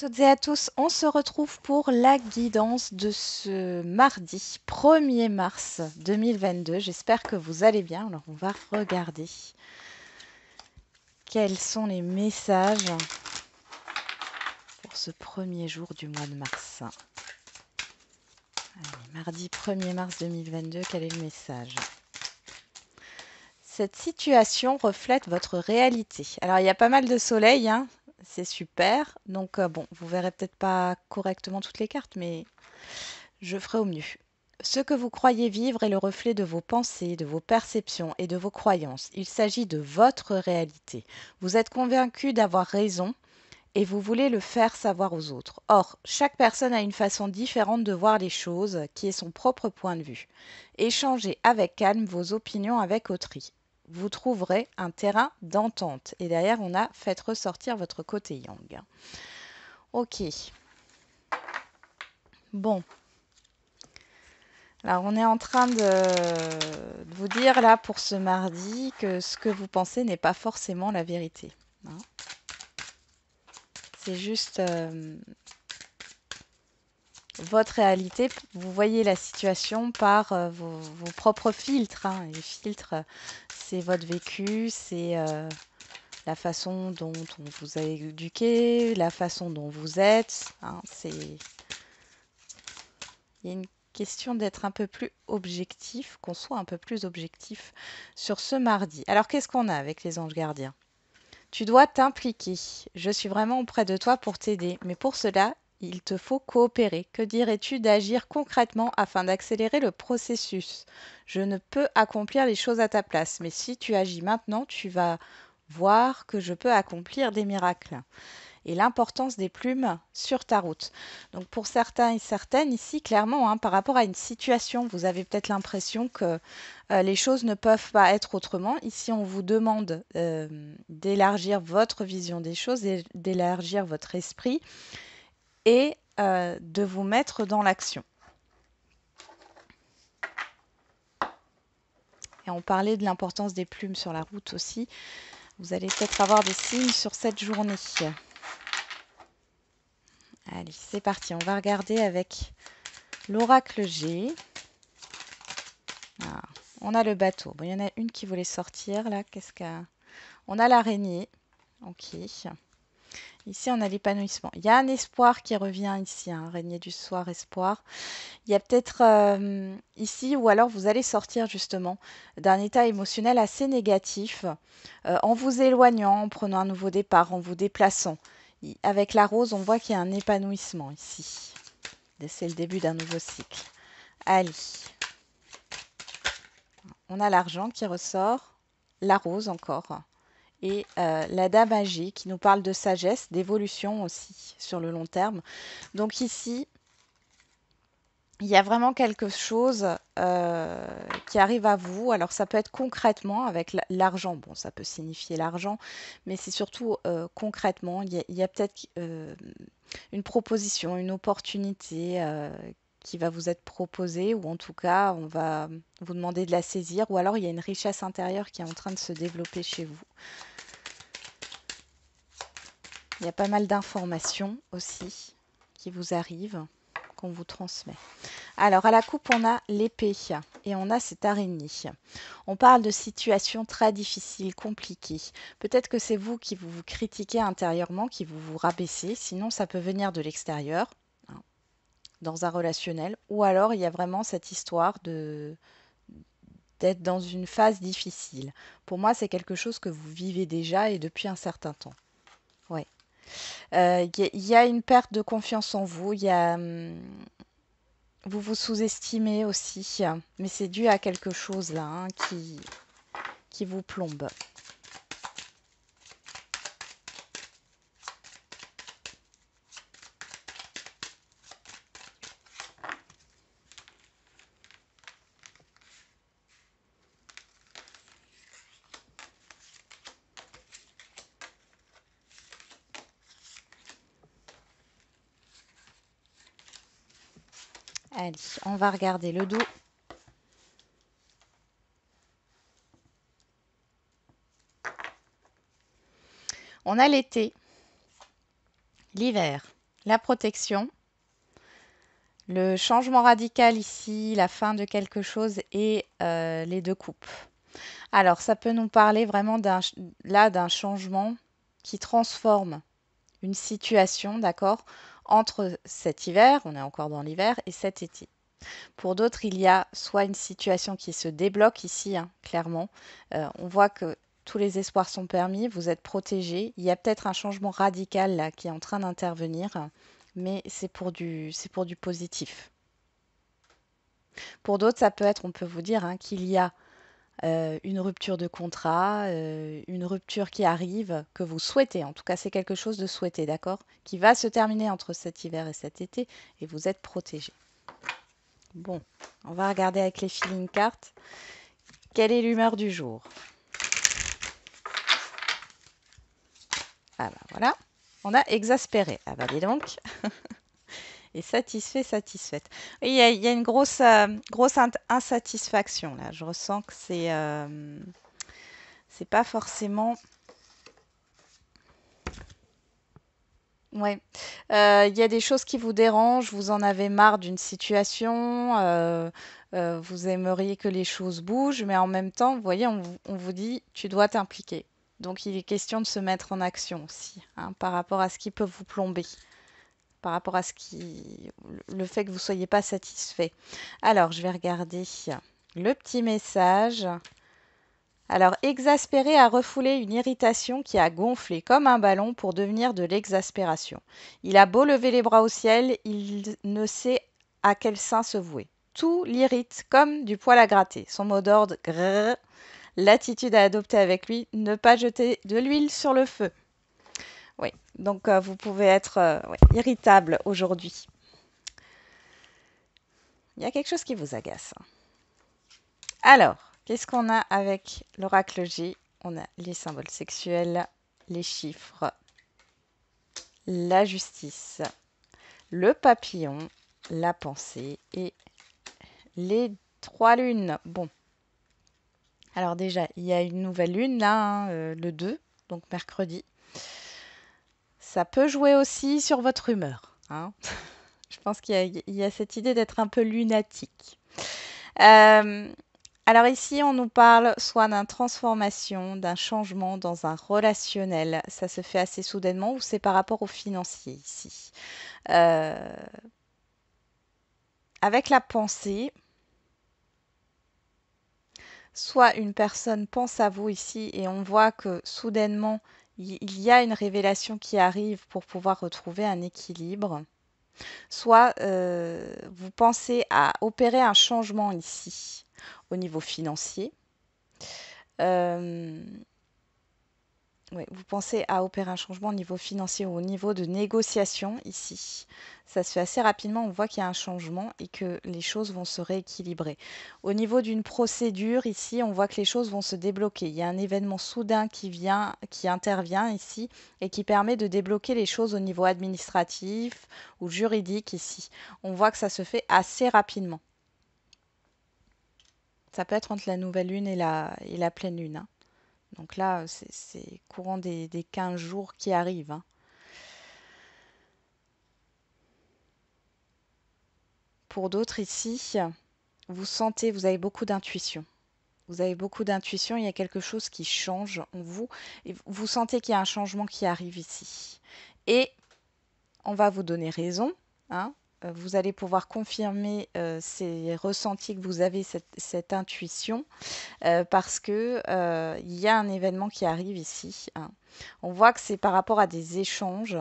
Toutes et à tous, on se retrouve pour la guidance de ce mardi 1er mars 2022. J'espère que vous allez bien. Alors, on va regarder quels sont les messages pour ce premier jour du mois de mars. Allez, mardi 1er mars 2022, quel est le message? Cette situation reflète votre réalité. Alors, il y a pas mal de soleil, hein, c'est super. Donc, bon, vous verrez peut-être pas correctement toutes les cartes, mais je ferai au mieux. Ce que vous croyez vivre est le reflet de vos pensées, de vos perceptions et de vos croyances. Il s'agit de votre réalité. Vous êtes convaincu d'avoir raison et vous voulez le faire savoir aux autres. Or, chaque personne a une façon différente de voir les choses, qui est son propre point de vue. Échangez avec calme vos opinions avec autrui. Vous trouverez un terrain d'entente. Et derrière, on a fait ressortir votre côté yang. Ok. Bon. Alors, on est en train de vous dire là pour ce mardi que ce que vous pensez n'est pas forcément la vérité, hein. C'est juste votre réalité. Vous voyez la situation par vos propres filtres, hein. Les filtres, c'est votre vécu, c'est la façon dont on vous a éduqué, la façon dont vous êtes, hein. Il y a une question d'être un peu plus objectif, qu'on soit un peu plus objectif sur ce mardi. Alors, qu'est-ce qu'on a avec les anges gardiens? Tu dois t'impliquer. Je suis vraiment auprès de toi pour t'aider, mais pour cela, il te faut coopérer. Que dirais-tu d'agir concrètement afin d'accélérer le processus? Je ne peux accomplir les choses à ta place, mais si tu agis maintenant, tu vas voir que je peux accomplir des miracles et l'importance des plumes sur ta route. Donc pour certains et certaines, ici, clairement, hein, par rapport à une situation, vous avez peut-être l'impression que les choses ne peuvent pas être autrement. Ici, on vous demande d'élargir votre vision des choses, d'élargir votre esprit et de vous mettre dans l'action. Et on parlait de l'importance des plumes sur la route aussi. Vous allez peut-être avoir des signes sur cette journée. Allez, c'est parti. On va regarder avec l'oracle G. Ah, on a le bateau. Bon, il y en a une qui voulait sortir là. Qu'est-ce qu'a... On a l'araignée. Ok. Ici, on a l'épanouissement. Il y a un espoir qui revient ici. Hein, araignée du soir, espoir. Il y a peut-être ici, ou alors vous allez sortir justement d'un état émotionnel assez négatif en vous éloignant, en prenant un nouveau départ, en vous déplaçant. Avec la rose, on voit qu'il y a un épanouissement ici. C'est le début d'un nouveau cycle. Allez. On a l'argent qui ressort, la rose encore, et la dame âgée qui nous parle de sagesse, d'évolution aussi sur le long terme. Donc ici, il y a vraiment quelque chose qui arrive à vous. Alors ça peut être concrètement avec l'argent. Bon, ça peut signifier l'argent, mais c'est surtout concrètement. Il y a peut-être une proposition, une opportunité qui va vous être proposée, ou en tout cas, on va vous demander de la saisir, ou alors il y a une richesse intérieure qui est en train de se développer chez vous. Il y a pas mal d'informations aussi qui vous arrivent, qu'on vous transmet. Alors, à la coupe, on a l'épée et on a cette araignée. On parle de situations très difficiles, compliquées. Peut-être que c'est vous qui vous critiquez intérieurement, qui vous rabaissez. Sinon, ça peut venir de l'extérieur, hein, dans un relationnel. Ou alors, il y a vraiment cette histoire d'être dans une phase difficile. Pour moi, c'est quelque chose que vous vivez déjà et depuis un certain temps. Ouais. Il y a une perte de confiance en vous. Il y a, vous vous sous-estimez aussi, mais c'est dû à quelque chose là, hein, qui vous plombe. Allez, on va regarder le dos. On a l'été, l'hiver, la protection, le changement radical ici, la fin de quelque chose et les deux coupes. Alors, ça peut nous parler vraiment d'un changement qui transforme une situation, d'accord, entre cet hiver, on est encore dans l'hiver, et cet été. Pour d'autres, il y a soit une situation qui se débloque ici, hein, clairement. On voit que tous les espoirs sont permis, vous êtes protégés. Il y a peut-être un changement radical là qui est en train d'intervenir, mais c'est pour du positif. Pour d'autres, ça peut être, on peut vous dire hein, qu'il y a une rupture de contrat, une rupture qui arrive, que vous souhaitez. En tout cas, c'est quelque chose de souhaité, d'accord? Qui va se terminer entre cet hiver et cet été et vous êtes protégé. Bon, on va regarder avec les feeling cards. Quelle est l'humeur du jour? Ah ben voilà, on a exaspéré. Ah bah dis donc. Et satisfait, satisfaite. Il y a une grosse insatisfaction là. Je ressens que c'est pas forcément. Ouais. Il y a des choses qui vous dérangent, vous en avez marre d'une situation, vous aimeriez que les choses bougent, mais en même temps, vous voyez, on vous dit, tu dois t'impliquer. Donc, il est question de se mettre en action aussi, hein, par rapport à ce qui peut vous plomber, par rapport à le fait que vous ne soyez pas satisfait. Alors, je vais regarder le petit message. Alors, exaspéré a refoulé une irritation qui a gonflé comme un ballon pour devenir de l'exaspération. Il a beau lever les bras au ciel, il ne sait à quel sein se vouer. Tout l'irrite comme du poil à gratter. Son mot d'ordre, grrr, l'attitude à adopter avec lui, ne pas jeter de l'huile sur le feu. Oui, donc vous pouvez être ouais, irritable aujourd'hui. Il y a quelque chose qui vous agace. Alors, qu'est-ce qu'on a avec l'oracle G? On a les symboles sexuels, les chiffres, la justice, le papillon, la pensée et les trois lunes. Bon, alors déjà, il y a une nouvelle lune là, hein, le 2, donc mercredi. Ça peut jouer aussi sur votre humeur, hein. Je pense qu'il y a cette idée d'être un peu lunatique. Alors ici, on nous parle soit d'une transformation, d'un changement dans un relationnel. Ça se fait assez soudainement ou c'est par rapport au financier ici. Euh, avec la pensée, soit une personne pense à vous ici et on voit que soudainement, il y a une révélation qui arrive pour pouvoir retrouver un équilibre. Soit vous pensez à opérer un changement ici au niveau financier. Euh, ouais, vous pensez à opérer un changement au niveau financier ou au niveau de négociation ici. Ça se fait assez rapidement, on voit qu'il y a un changement et que les choses vont se rééquilibrer. Au niveau d'une procédure, ici, on voit que les choses vont se débloquer. Il y a un événement soudain qui intervient ici et qui permet de débloquer les choses au niveau administratif ou juridique ici. On voit que ça se fait assez rapidement. Ça peut être entre la nouvelle lune et la pleine lune, hein. Donc là, c'est courant des 15 jours qui arrivent, hein. Pour d'autres ici, vous sentez, vous avez beaucoup d'intuition. Vous avez beaucoup d'intuition, il y a quelque chose qui change en vous. Et vous sentez qu'il y a un changement qui arrive ici. Et on va vous donner raison, hein. Vous allez pouvoir confirmer ces ressentis que vous avez, cette intuition, parce que il y a un événement qui arrive ici, hein. On voit que c'est par rapport à des échanges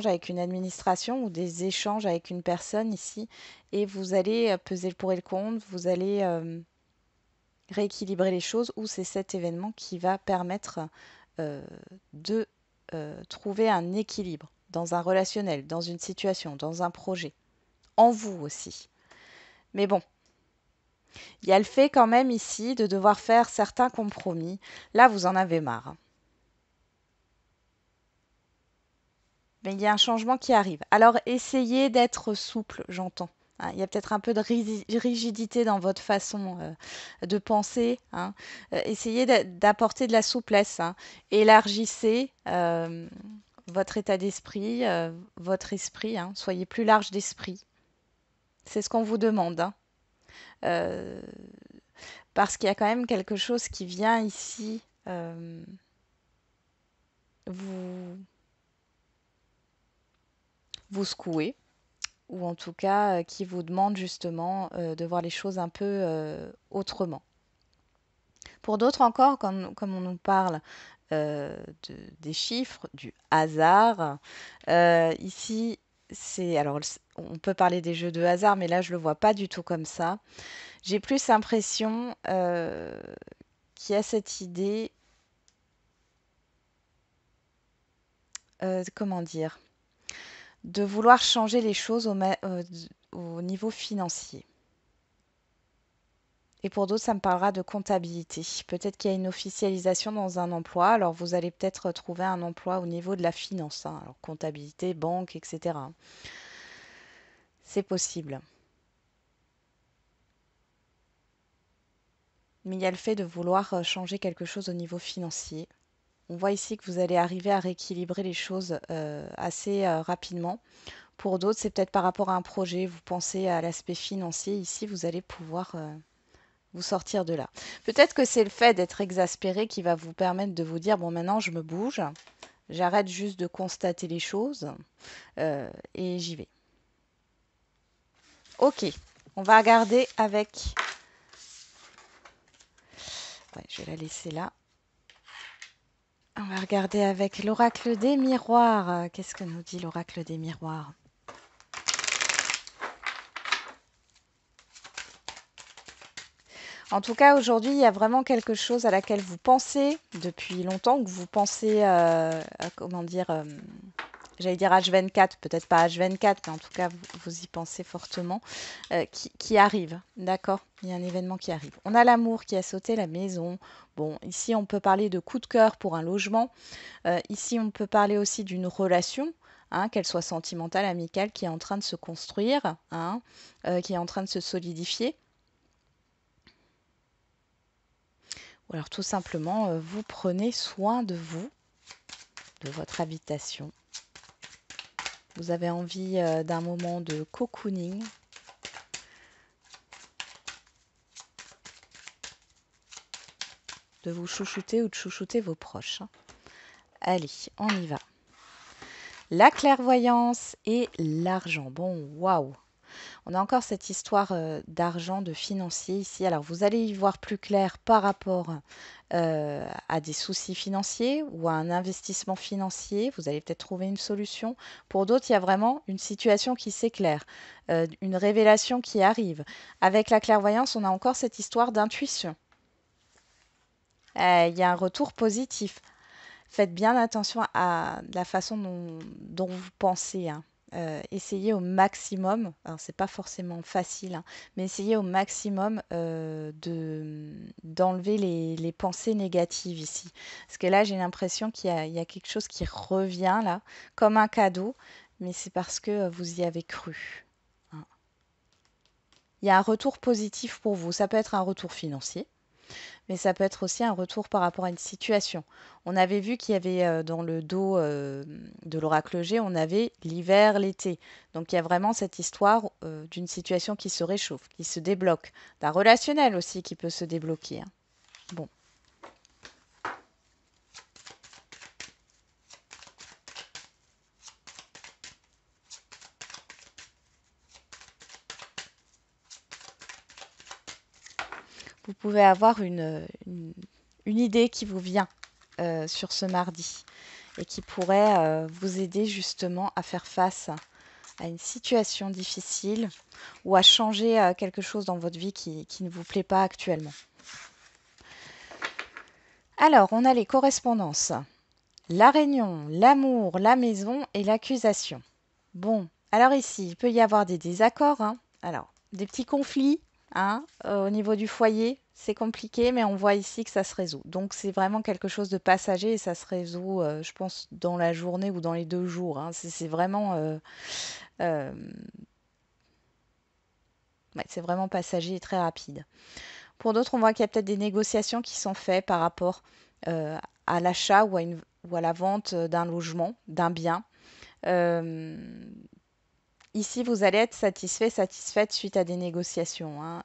avec une administration ou des échanges avec une personne ici, et vous allez peser le pour et le contre, vous allez rééquilibrer les choses, ou c'est cet événement qui va permettre euh, de trouver un équilibre dans un relationnel, dans une situation, dans un projet, en vous aussi. Mais bon, il y a le fait quand même ici de devoir faire certains compromis. Là, vous en avez marre, hein. Mais il y a un changement qui arrive. Alors, essayez d'être souple, j'entends, hein. Il y a peut-être un peu de rigidité dans votre façon de penser, hein. Essayez d'apporter de la souplesse, hein. Élargissez votre état d'esprit, votre esprit, hein. Soyez plus large d'esprit. C'est ce qu'on vous demande, hein. Euh, Parce qu'il y a quand même quelque chose qui vient ici vous, vous secouer, ou en tout cas qui vous demande justement de voir les choses un peu autrement. Pour d'autres encore, comme on nous parle des chiffres, du hasard, ici, alors, on peut parler des jeux de hasard, mais là, je ne le vois pas du tout comme ça. J'ai plus l'impression qu'il y a cette idée, comment dire, de vouloir changer les choses au niveau financier. Et pour d'autres, ça me parlera de comptabilité. Peut-être qu'il y a une officialisation dans un emploi. Alors, vous allez peut-être trouver un emploi au niveau de la finance, hein. Alors, comptabilité, banque, etc. C'est possible. Mais il y a le fait de vouloir changer quelque chose au niveau financier. On voit ici que vous allez arriver à rééquilibrer les choses assez rapidement. Pour d'autres, c'est peut-être par rapport à un projet. Vous pensez à l'aspect financier. Ici, vous allez pouvoir vous sortir de là. Peut-être que c'est le fait d'être exaspéré qui va vous permettre de vous dire, bon, maintenant, je me bouge. J'arrête juste de constater les choses et j'y vais. Ok, on va regarder avec... Ouais, je vais la laisser là. On va regarder avec l'oracle des miroirs. Qu'est-ce que nous dit l'oracle des miroirs? En tout cas, aujourd'hui, il y a vraiment quelque chose à laquelle vous pensez depuis longtemps, que vous pensez, comment dire, j'allais dire H24, peut-être pas H24, mais en tout cas, vous y pensez fortement, qui arrive, d'accord? Il y a un événement qui arrive. On a l'amour qui a sauté la maison. Bon, ici, on peut parler de coup de cœur pour un logement. Ici, on peut parler aussi d'une relation, hein, qu'elle soit sentimentale, amicale, qui est en train de se construire, hein, qui est en train de se solidifier. Ou alors tout simplement, vous prenez soin de vous, de votre habitation. Vous avez envie d'un moment de cocooning. De vous chouchouter ou de chouchouter vos proches, hein. Allez, on y va. La clairvoyance et l'argent. Bon, waouh! On a encore cette histoire d'argent, de financier ici. Alors, vous allez y voir plus clair par rapport à des soucis financiers ou à un investissement financier. Vous allez peut-être trouver une solution. Pour d'autres, il y a vraiment une situation qui s'éclaire, une révélation qui arrive. Avec la clairvoyance, on a encore cette histoire d'intuition. Il y a un retour positif. Faites bien attention à la façon dont vous pensez, hein. Essayez au maximum, alors c'est pas forcément facile, hein, mais essayez au maximum d'enlever les pensées négatives ici. Parce que là, j'ai l'impression il y a quelque chose qui revient là, comme un cadeau, mais c'est parce que vous y avez cru, hein. Il y a un retour positif pour vous. Ça peut être un retour financier, mais ça peut être aussi un retour par rapport à une situation. On avait vu qu'il y avait dans le dos de l'oracle G, on avait l'hiver, l'été. Donc il y a vraiment cette histoire d'une situation qui se réchauffe, qui se débloque, d'un relationnel aussi qui peut se débloquer, hein. Bon, vous pouvez avoir une idée qui vous vient sur ce mardi et qui pourrait vous aider justement à faire face à une situation difficile ou à changer quelque chose dans votre vie qui ne vous plaît pas actuellement. Alors, on a les correspondances. La réunion, l'amour, la maison et l'accusation. Bon, alors ici, il peut y avoir des désaccords, hein. Alors, des petits conflits, hein, au niveau du foyer. C'est compliqué, mais on voit ici que ça se résout. Donc, c'est vraiment quelque chose de passager et ça se résout, je pense, dans la journée ou dans les 2 jours, hein. C'est vraiment euh, ouais, c'est vraiment passager et très rapide. Pour d'autres, on voit qu'il y a peut-être des négociations qui sont faites par rapport à l'achat ou à la vente d'un logement, d'un bien. Euh, Ici, vous allez être satisfait, satisfaite suite à des négociations, hein.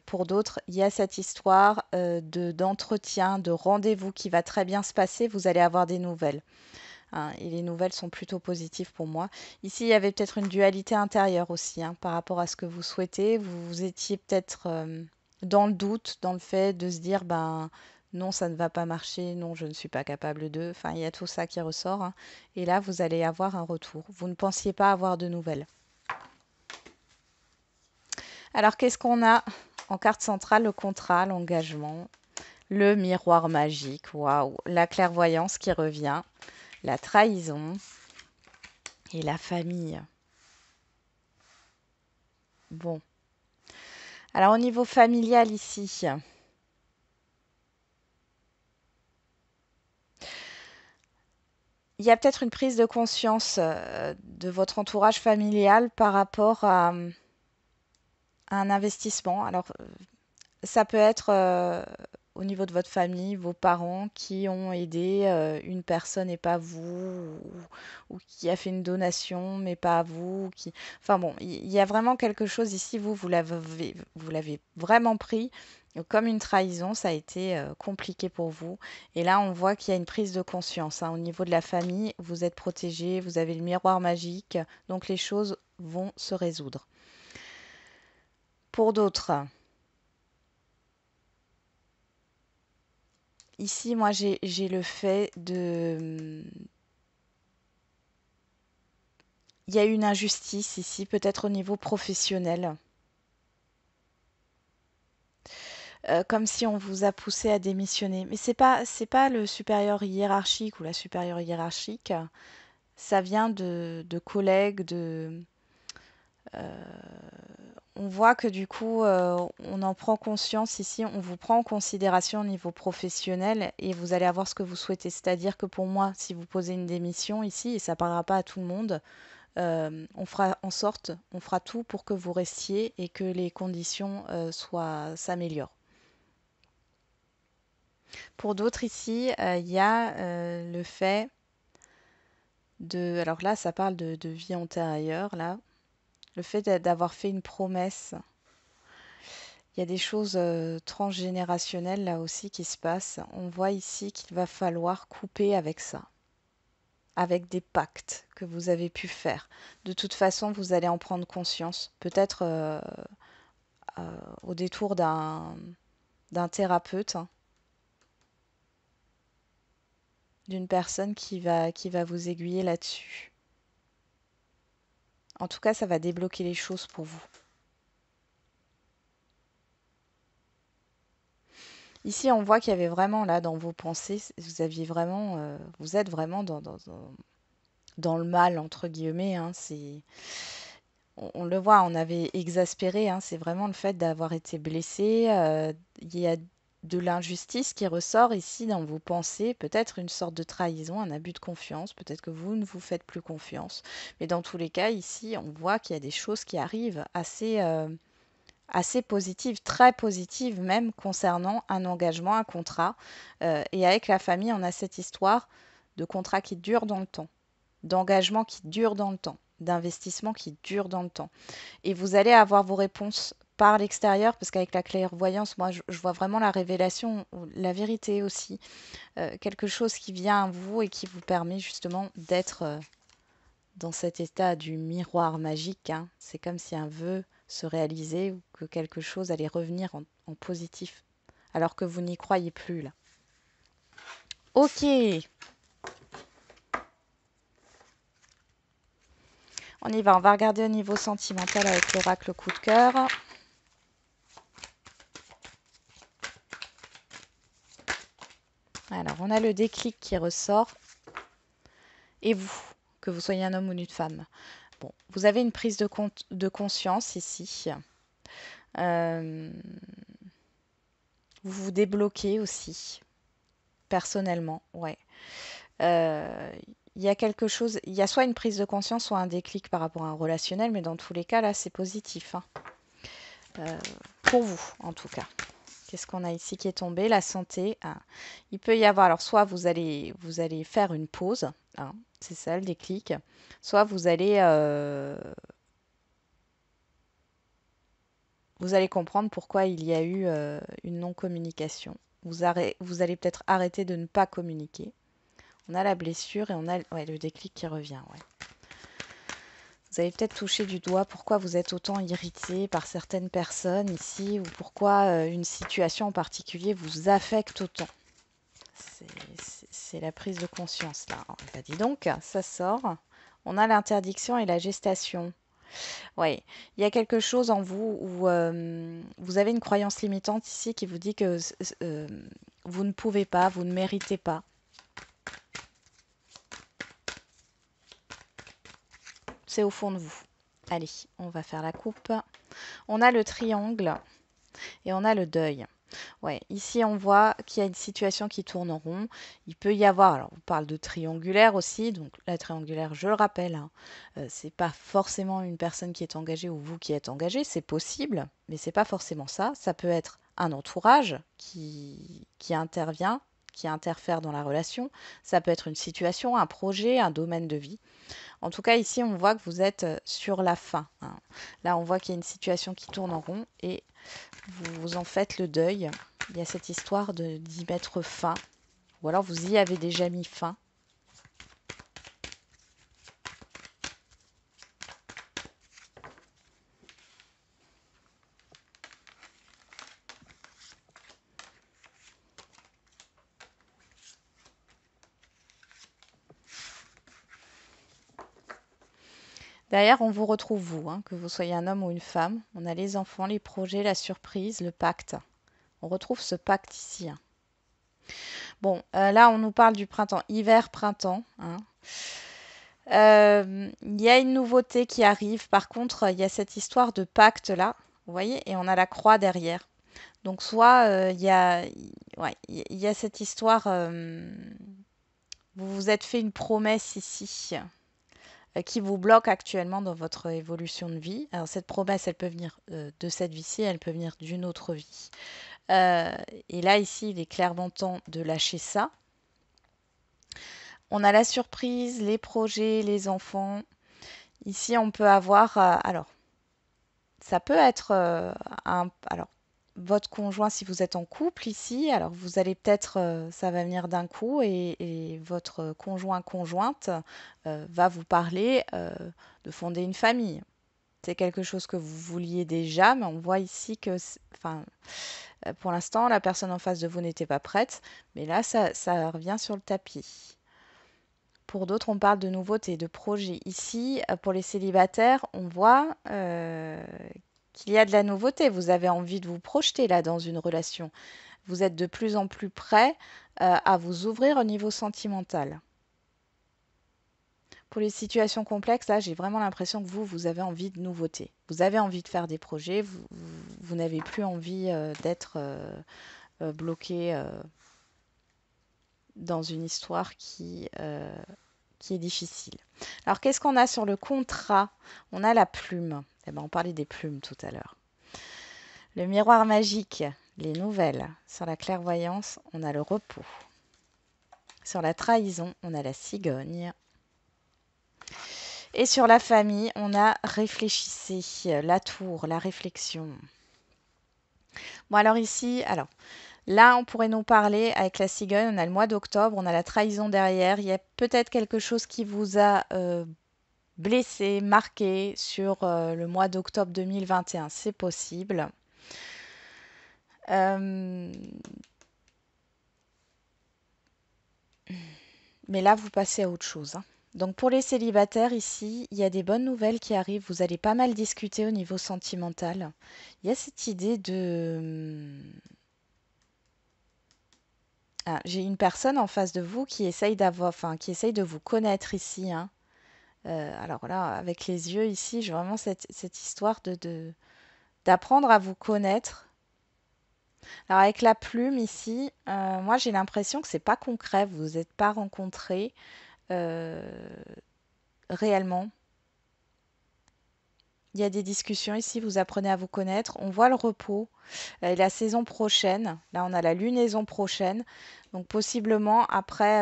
Pour d'autres, il y a cette histoire d'entretien, de rendez-vous qui va très bien se passer. Vous allez avoir des nouvelles, hein, et les nouvelles sont plutôt positives pour moi. Ici, il y avait peut-être une dualité intérieure aussi, hein, par rapport à ce que vous souhaitez. Vous étiez peut-être dans le doute, dans le fait de se dire, ben non, ça ne va pas marcher, non, je ne suis pas capable de. Enfin, il y a tout ça qui ressort, hein. Et là, vous allez avoir un retour. Vous ne pensiez pas avoir de nouvelles. Alors, qu'est-ce qu'on a en carte centrale? Le contrat, l'engagement, le miroir magique, waouh, la clairvoyance qui revient, la trahison et la famille. Bon. Alors, au niveau familial ici, il y a peut-être une prise de conscience de votre entourage familial par rapport à un investissement. Alors, ça peut être au niveau de votre famille, vos parents qui ont aidé une personne et pas vous, ou qui a fait une donation mais pas à vous. Enfin bon, il y a vraiment quelque chose ici, vous l'avez vraiment pris comme une trahison, ça a été compliqué pour vous. Et là, on voit qu'il y a une prise de conscience, hein. Au niveau de la famille, vous êtes protégé, vous avez le miroir magique, donc les choses vont se résoudre. Pour d'autres, ici, moi, j'ai le fait de... Il y a eu une injustice ici, peut-être au niveau professionnel. Comme si on vous a poussé à démissionner. Mais c'est pas le supérieur hiérarchique ou la supérieure hiérarchique. Ça vient de collègues, on voit que du coup, on en prend conscience ici, on vous prend en considération au niveau professionnel et vous allez avoir ce que vous souhaitez. C'est-à-dire que pour moi, si vous posez une démission ici, et ça ne parlera pas à tout le monde, on fera en sorte, on fera tout pour que vous restiez et que les conditions s'améliorent. Pour d'autres ici, il y a le fait de, alors là, ça parle de vie antérieure, là, le fait d'avoir fait une promesse. Il y a des choses transgénérationnelles là aussi qui se passent. On voit ici qu'il va falloir couper avec ça, avec des pactes que vous avez pu faire. De toute façon, vous allez en prendre conscience, peut-être au détour d'un thérapeute, hein, d'une personne qui va vous aiguiller là-dessus. En tout cas, ça va débloquer les choses pour vous. Ici, on voit qu'il y avait vraiment là dans vos pensées, vous aviez vraiment, vous êtes vraiment dans le mal entre guillemets, hein. On le voit, on avait exaspéré, hein. C'est vraiment le fait d'avoir été blessé. Il y a de l'injustice qui ressort ici dans vos pensées, peut-être une sorte de trahison, un abus de confiance, peut-être que vous ne vous faites plus confiance. Mais dans tous les cas, ici, on voit qu'il y a des choses qui arrivent assez positives, très positives même concernant un engagement, un contrat. Et avec la famille, on a cette histoire de contrat qui dure dans le temps, d'engagement qui dure dans le temps, d'investissement qui dure dans le temps. Et vous allez avoir vos réponses par l'extérieur, parce qu'avec la clairvoyance, moi, je vois vraiment la révélation, la vérité aussi, quelque chose qui vient à vous et qui vous permet justement d'être dans cet état du miroir magique, hein. C'est comme si un vœu se réalisait ou que quelque chose allait revenir en positif, alors que vous n'y croyez plus là. Ok, on y va. On va regarder au niveau sentimental avec l'oracle coup de cœur. Alors, on a le déclic qui ressort. Et vous, que vous soyez un homme ou une femme. Bon, vous avez une prise de conscience ici. Euh, vous vous débloquez aussi, personnellement, ouais. Euh, il y a quelque chose, il y a soit une prise de conscience, soit un déclic par rapport à un relationnel, mais dans tous les cas, là, c'est positif, hein. Pour vous, en tout cas. Qu'est-ce qu'on a ici qui est tombé? La santé. Ah. Il peut y avoir, alors soit vous allez faire une pause, hein, c'est ça le déclic, soit vous allez comprendre pourquoi il y a eu une non-communication. Vous allez peut-être arrêter de ne pas communiquer. On a la blessure et on a ouais, le déclic qui revient. Ouais. Vous avez peut-être touché du doigt pourquoi vous êtes autant irrité par certaines personnes ici ou pourquoi une situation en particulier vous affecte autant. C'est la prise de conscience là. Bah, dis donc, ça sort. On a l'interdiction et la gestation. Oui, il y a quelque chose en vous où vous avez une croyance limitante ici qui vous dit que vous ne pouvez pas, vous ne méritez pas. C'est au fond de vous. Allez, on va faire la coupe. On a le triangle et on a le deuil. Ouais, ici on voit qu'il y a une situation qui tourne en rond. Il peut y avoir, alors on parle de triangulaire aussi, donc la triangulaire, je le rappelle, hein, c'est pas forcément une personne qui est engagée ou vous qui êtes engagé, c'est possible, mais c'est pas forcément ça. Ça peut être un entourage qui intervient, qui interfère dans la relation. Ça peut être une situation, un projet, un domaine de vie. En tout cas, ici, on voit que vous êtes sur la fin, hein. Là, on voit qu'il y a une situation qui tourne en rond et vous en faites le deuil. Il y a cette histoire d'y mettre fin. Ou alors vous y avez déjà mis fin. Derrière, on vous retrouve vous, hein, que vous soyez un homme ou une femme. On a les enfants, les projets, la surprise, le pacte. On retrouve ce pacte ici, hein. Bon, là, on nous parle du printemps, hiver, printemps, hein. Il y a une nouveauté qui arrive. Par contre, il y a cette histoire de pacte là, vous voyez, et on a la croix derrière. Donc soit ouais, il y a cette histoire, vous vous êtes fait une promesse ici qui vous bloque actuellement dans votre évolution de vie. Alors cette promesse, elle peut venir de cette vie-ci, elle peut venir d'une autre vie. Euh, et là, ici, il est clairement temps de lâcher ça. On a la surprise, les projets, les enfants. Ici, on peut avoir, alors, ça peut être alors, votre conjoint, si vous êtes en couple ici, alors vous allez peut-être, ça va venir d'un coup et votre conjointe va vous parler de fonder une famille. C'est quelque chose que vous vouliez déjà, mais on voit ici que, enfin, pour l'instant, la personne en face de vous n'était pas prête, mais là, ça revient sur le tapis. Pour d'autres, on parle de nouveautés, de projets. Ici, pour les célibataires, on voit qu'il y a de la nouveauté. Vous avez envie de vous projeter là dans une relation. Vous êtes de plus en plus prêt à vous ouvrir au niveau sentimental. Pour les situations complexes, là, j'ai vraiment l'impression que vous avez envie de nouveautés. Vous avez envie de faire des projets. Vous n'avez plus envie d'être bloqué dans une histoire qui est difficile. Alors, qu'est-ce qu'on a sur le contrat? On a la plume. Eh ben, on parlait des plumes tout à l'heure. Le miroir magique, les nouvelles. Sur la clairvoyance, on a le repos. Sur la trahison, on a la cigogne. Et sur la famille, on a réfléchissez, la tour, la réflexion. Bon, alors ici, alors là, on pourrait nous parler avec la cigogne, on a le mois d'octobre, on a la trahison derrière. Il y a peut-être quelque chose qui vous a blessé, marqué sur le mois d'octobre 2021. C'est possible. Mais là, vous passez à autre chose, hein. Donc pour les célibataires ici, il y a des bonnes nouvelles qui arrivent. Vous allez pas mal discuter au niveau sentimental. Il y a cette idée de... Ah, j'ai une personne en face de vous qui essaye d'avoir, enfin, qui essaye de vous connaître ici, hein. Alors là, avec les yeux ici, j'ai vraiment cette histoire d'apprendre à vous connaître. Alors avec la plume ici, moi j'ai l'impression que c'est pas concret, vous n'êtes pas rencontrés réellement. Il y a des discussions ici, vous apprenez à vous connaître. On voit le repos. La saison prochaine, là on a la lunaison prochaine. Donc possiblement après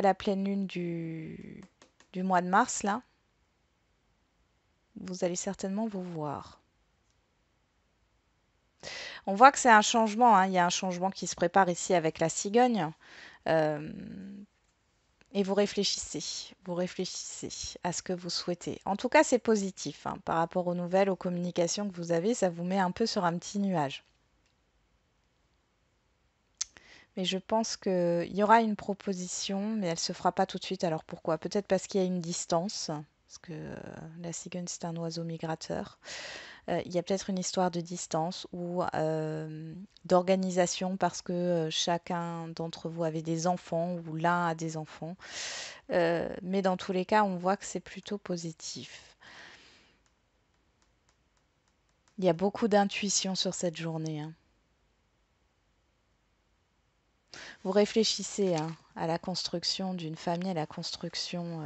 la pleine lune du mois de mars, là, vous allez certainement vous voir. On voit que c'est un changement, hein. Il y a un changement qui se prépare ici avec la cigogne. Euh, et vous réfléchissez à ce que vous souhaitez. En tout cas, c'est positif, hein, par rapport aux nouvelles, aux communications que vous avez, ça vous met un peu sur un petit nuage. Mais je pense qu'il y aura une proposition, mais elle ne se fera pas tout de suite. Alors pourquoi? Peut-être parce qu'il y a une distance, parce que la cigogne, c'est un oiseau migrateur. Il y a peut-être une histoire de distance ou d'organisation parce que chacun d'entre vous avait des enfants ou l'un a des enfants. Mais dans tous les cas, on voit que c'est plutôt positif. Il y a beaucoup d'intuition sur cette journée, hein. Vous réfléchissez, hein, à la construction d'une famille, à la construction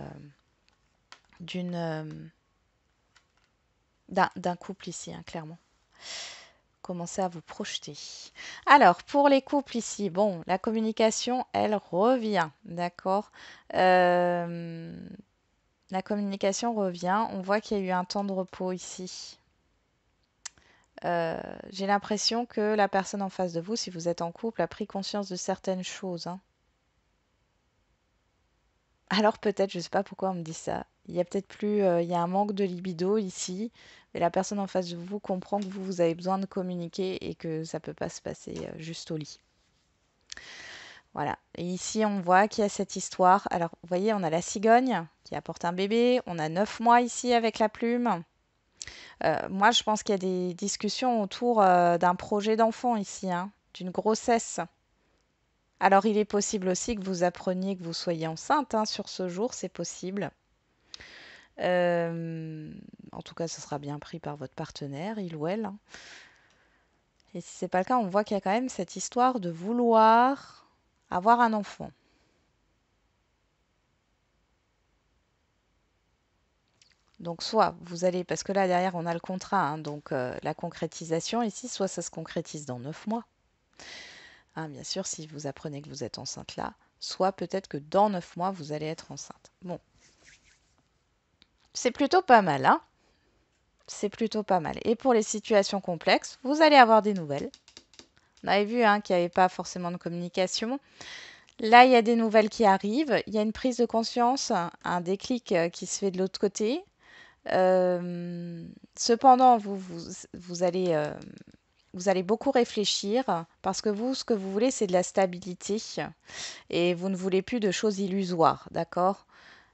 d'une d'un couple ici, hein, clairement. Commencez à vous projeter. Alors, pour les couples ici, bon, la communication, elle revient, d'accord. La communication revient. On voit qu'il y a eu un temps de repos ici. J'ai l'impression que la personne en face de vous, si vous êtes en couple, a pris conscience de certaines choses, hein. Alors peut-être, je ne sais pas pourquoi on me dit ça. Il y a peut-être plus, il y a un manque de libido ici, mais la personne en face de vous comprend que vous avez besoin de communiquer et que ça ne peut pas se passer juste au lit. Voilà. Et ici, on voit qu'il y a cette histoire. Alors, vous voyez, on a la cigogne qui apporte un bébé. On a 9 mois ici avec la plume. Moi, je pense qu'il y a des discussions autour d'un projet d'enfant ici, hein, d'une grossesse. Alors, il est possible aussi que vous appreniez que vous soyez enceinte, hein, sur ce jour, c'est possible. En tout cas, ce sera bien pris par votre partenaire, il ou elle, hein. Et si c'est pas le cas, on voit qu'il y a quand même cette histoire de vouloir avoir un enfant. Donc soit vous allez, parce que là derrière on a le contrat, hein, donc la concrétisation ici, soit ça se concrétise dans 9 mois, hein, bien sûr si vous apprenez que vous êtes enceinte là, soit peut-être que dans 9 mois vous allez être enceinte. Bon, c'est plutôt pas mal, hein. C'est plutôt pas mal. Et pour les situations complexes, vous allez avoir des nouvelles. On avait vu, hein, qu'il n'y avait pas forcément de communication. Là, il y a des nouvelles qui arrivent. Il y a une prise de conscience, un déclic qui se fait de l'autre côté. Cependant, vous allez beaucoup réfléchir parce que vous, ce que vous voulez, c'est de la stabilité et vous ne voulez plus de choses illusoires, d'accord?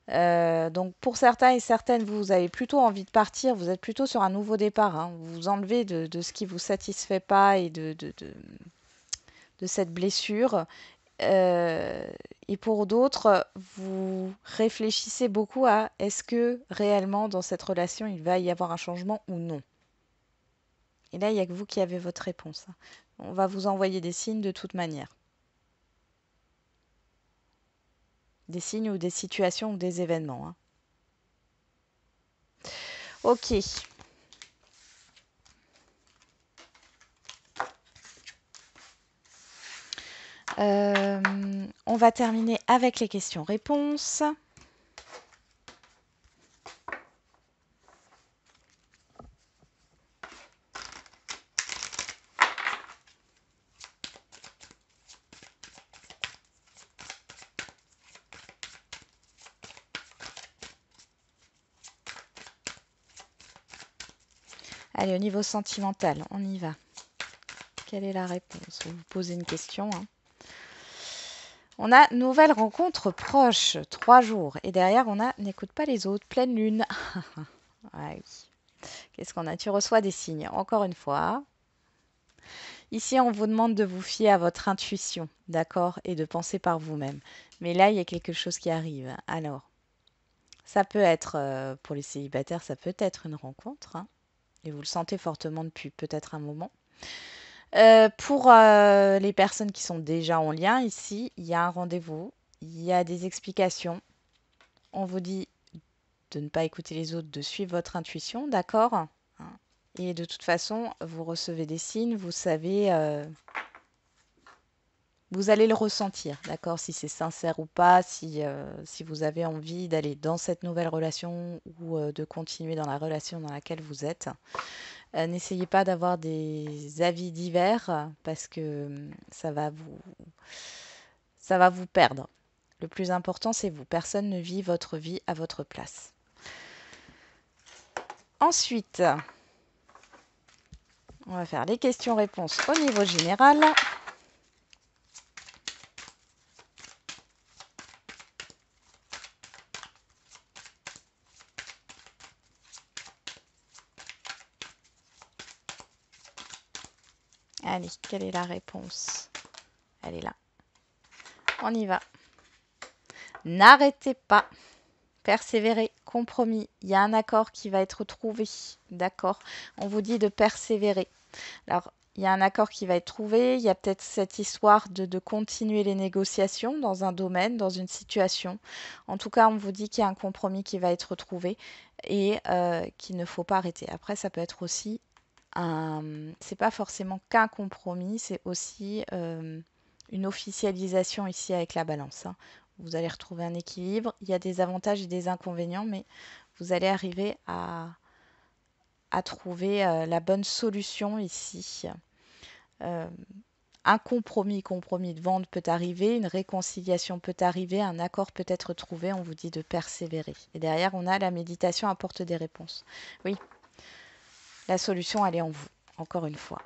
Donc pour certains et certaines, vous avez plutôt envie de partir, vous êtes plutôt sur un nouveau départ, hein. Vous vous enlevez de ce qui ne vous satisfait pas et de cette blessure. Euh, et pour d'autres, vous réfléchissez beaucoup à est-ce que réellement dans cette relation il va y avoir un changement ou non. Et là, il n'y a que vous qui avez votre réponse, hein. On va vous envoyer des signes de toute manière. Des signes ou des situations ou des événements, hein. Ok. On va terminer avec les questions-réponses. Allez, au niveau sentimental, on y va. Quelle est la réponse? Vous posez une question, hein. On a nouvelle rencontre proche, 3 jours. Et derrière, on a n'écoute pas les autres, pleine lune. Ah oui. Qu'est-ce qu'on a? Tu reçois des signes, encore une fois. Ici, on vous demande de vous fier à votre intuition, d'accord? Et de penser par vous-même. Mais là, il y a quelque chose qui arrive. Alors, ça peut être, pour les célibataires, ça peut être une rencontre, hein, et vous le sentez fortement depuis peut-être un moment. Pour les personnes qui sont déjà en lien, ici, il y a un rendez-vous, il y a des explications. On vous dit de ne pas écouter les autres, de suivre votre intuition, d'accord? Hein. Et de toute façon, vous recevez des signes, vous savez, vous allez le ressentir, d'accord? Si c'est sincère ou pas, si vous avez envie d'aller dans cette nouvelle relation ou de continuer dans la relation dans laquelle vous êtes. N'essayez pas d'avoir des avis divers parce que ça va vous perdre. Le plus important, c'est vous. Personne ne vit votre vie à votre place. Ensuite, on va faire les questions-réponses au niveau général. Allez, quelle est la réponse? Elle est là. On y va. N'arrêtez pas. Persévérer, compromis. Il y a un accord qui va être trouvé. D'accord? On vous dit de persévérer. Alors, il y a un accord qui va être trouvé. Il y a peut-être cette histoire de continuer les négociations dans un domaine, dans une situation. En tout cas, on vous dit qu'il y a un compromis qui va être trouvé et qu'il ne faut pas arrêter. Après, ça peut être aussi c'est pas forcément qu'un compromis, c'est aussi une officialisation ici avec la balance. Hein. Vous allez retrouver un équilibre. Il y a des avantages et des inconvénients, mais vous allez arriver à trouver la bonne solution ici. Un compromis de vente peut arriver, une réconciliation peut arriver, un accord peut être trouvé, on vous dit de persévérer. Et derrière, on a la méditation apporte des réponses. Oui, la solution, elle est en vous, encore une fois.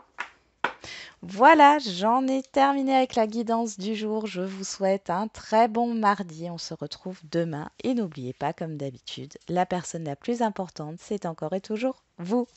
Voilà, j'en ai terminé avec la guidance du jour. Je vous souhaite un très bon mardi. On se retrouve demain. Et n'oubliez pas, comme d'habitude, la personne la plus importante, c'est encore et toujours vous.